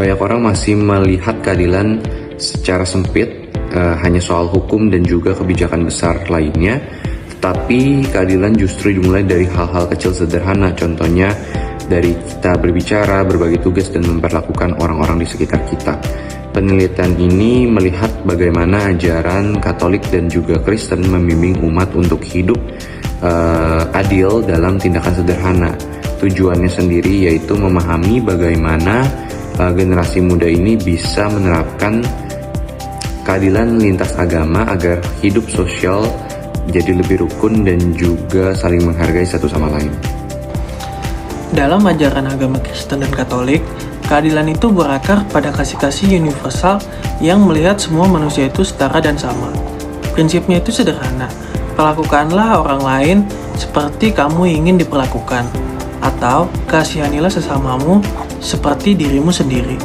Banyak orang masih melihat keadilan secara sempit, hanya soal hukum dan juga kebijakan besar lainnya. Tetapi keadilan justru dimulai dari hal-hal kecil sederhana. Contohnya dari kita berbicara, berbagi tugas, dan memperlakukan orang-orang di sekitar kita. Penelitian ini melihat bagaimana ajaran Katolik dan juga Kristen membimbing umat untuk hidup adil dalam tindakan sederhana. Tujuannya sendiri yaitu memahami bagaimana generasi muda ini bisa menerapkan keadilan lintas agama agar hidup sosial jadi lebih rukun dan juga saling menghargai satu sama lain. Dalam ajaran agama Kristen dan Katolik, keadilan itu berakar pada kasih-kasih universal yang melihat semua manusia itu setara dan sama. Prinsipnya itu sederhana, perlakukanlah orang lain seperti kamu ingin diperlakukan, atau kasihanilah sesamamu seperti dirimu sendiri.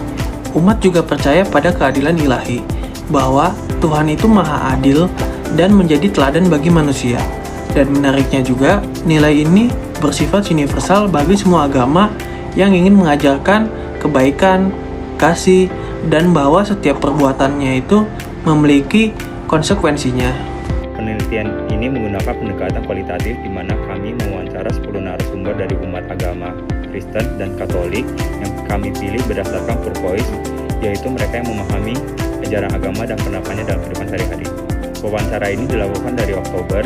Umat juga percaya pada keadilan ilahi, bahwa Tuhan itu maha adil dan menjadi teladan bagi manusia. Dan menariknya juga, nilai ini bersifat universal bagi semua agama yang ingin mengajarkan kebaikan, kasih, dan bahwa setiap perbuatannya itu memiliki konsekuensinya. Penelitian ini menggunakan pendekatan kualitatif di mana kami mewawancara 10 narasumber dari umat agama Kristen dan Katolik yang kami pilih berdasarkan purpose, yaitu mereka yang memahami ajaran agama dan penerapannya dalam kehidupan sehari-hari. Wawancara ini dilakukan dari Oktober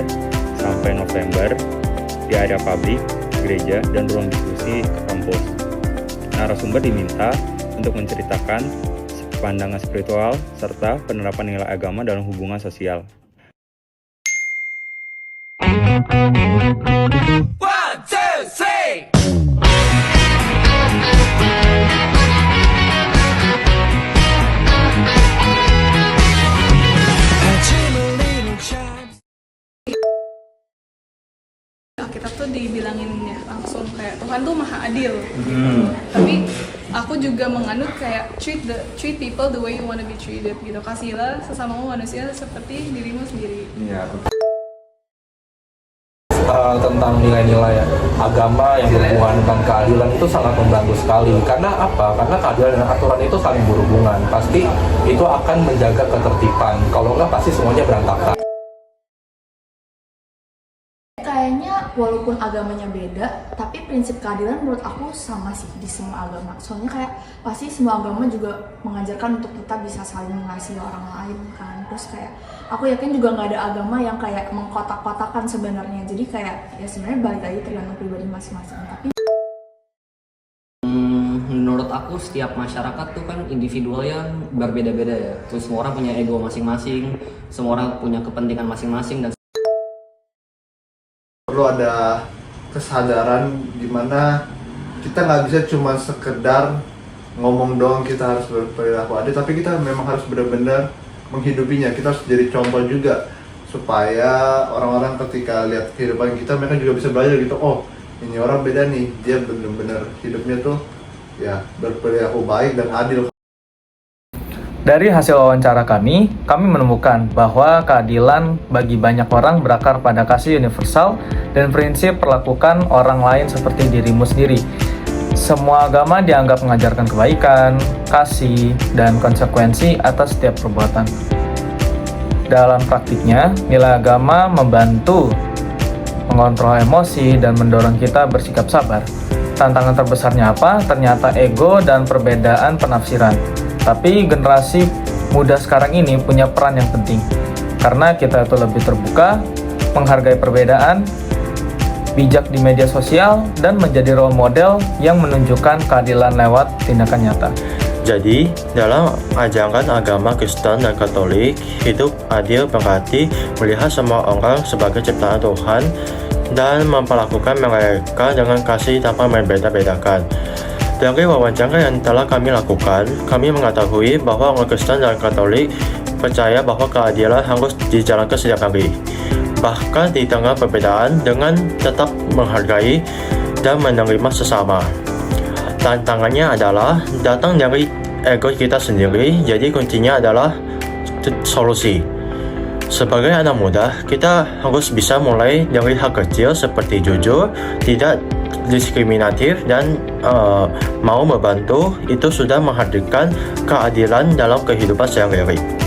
sampai November di area publik, gereja, dan ruang diskusi ke kampus. Narasumber diminta untuk menceritakan pandangan spiritual serta penerapan nilai agama dalam hubungan sosial. One, two, three. Kita tuh dibilangin ya langsung kayak Tuhan tuh maha adil. Tapi aku juga menganut kayak treat people the way you want to be treated gitu. Kasihilah sesamamu manusia seperti dirimu sendiri. Iya. Tentang nilai-nilai agama yang berhubungan dengan keadilan itu sangat membantu sekali. Karena apa? Karena keadilan dan aturan itu saling berhubungan. Pasti itu akan menjaga ketertiban. Kalau enggak pasti semuanya berantakan. Kayaknya walaupun agamanya beda, tapi prinsip keadilan menurut aku sama sih di semua agama. Soalnya kayak pasti semua agama juga mengajarkan untuk kita bisa saling mengasihi orang lain kan. Terus kayak aku yakin juga nggak ada agama yang kayak mengkotak-kotakan sebenarnya. Jadi kayak ya sebenarnya balik lagi tergantung pribadi masing-masing. Tapi menurut aku setiap masyarakat tuh kan individual yang berbeda-beda ya. Terus semua orang punya ego masing-masing, semua orang punya kepentingan masing-masing, dan perlu ada kesadaran dimana kita nggak bisa cuma sekedar ngomong doang kita harus berperilaku adil, tapi kita memang harus benar-benar menghidupinya. Kita harus jadi contoh juga supaya orang-orang ketika lihat kehidupan kita, mereka juga bisa belajar gitu, oh ini orang beda nih, dia benar-benar hidupnya tuh ya berperilaku baik dan adil. Dari hasil wawancara kami menemukan bahwa keadilan bagi banyak orang berakar pada kasih universal dan prinsip perlakukan orang lain seperti dirimu sendiri. Semua agama dianggap mengajarkan kebaikan, kasih, dan konsekuensi atas setiap perbuatan. Dalam praktiknya, nilai agama membantu mengontrol emosi dan mendorong kita bersikap sabar. Tantangan terbesarnya apa? Ternyata ego dan perbedaan penafsiran. Tapi generasi muda sekarang ini punya peran yang penting, karena kita itu lebih terbuka, menghargai perbedaan, bijak di media sosial, dan menjadi role model yang menunjukkan keadilan lewat tindakan nyata. Jadi, dalam ajaran agama Kristen dan Katolik, hidup adil berarti melihat semua orang sebagai ciptaan Tuhan dan memperlakukan mereka dengan kasih tanpa membeda-bedakan. Dari wawancara yang telah kami lakukan, kami mengetahui bahwa orang Kristen dan Katolik percaya bahwa keadilan harus dijalankan setiap hari, bahkan di tengah perbedaan, dengan tetap menghargai dan menerima sesama. Tantangannya adalah datang dari ego kita sendiri, jadi kuncinya adalah solusi. Sebagai anak muda, kita harus bisa mulai dari hal kecil seperti jujur, tidak diskriminatif dan mau membantu, itu sudah menghadirkan keadilan dalam kehidupan sehari-hari.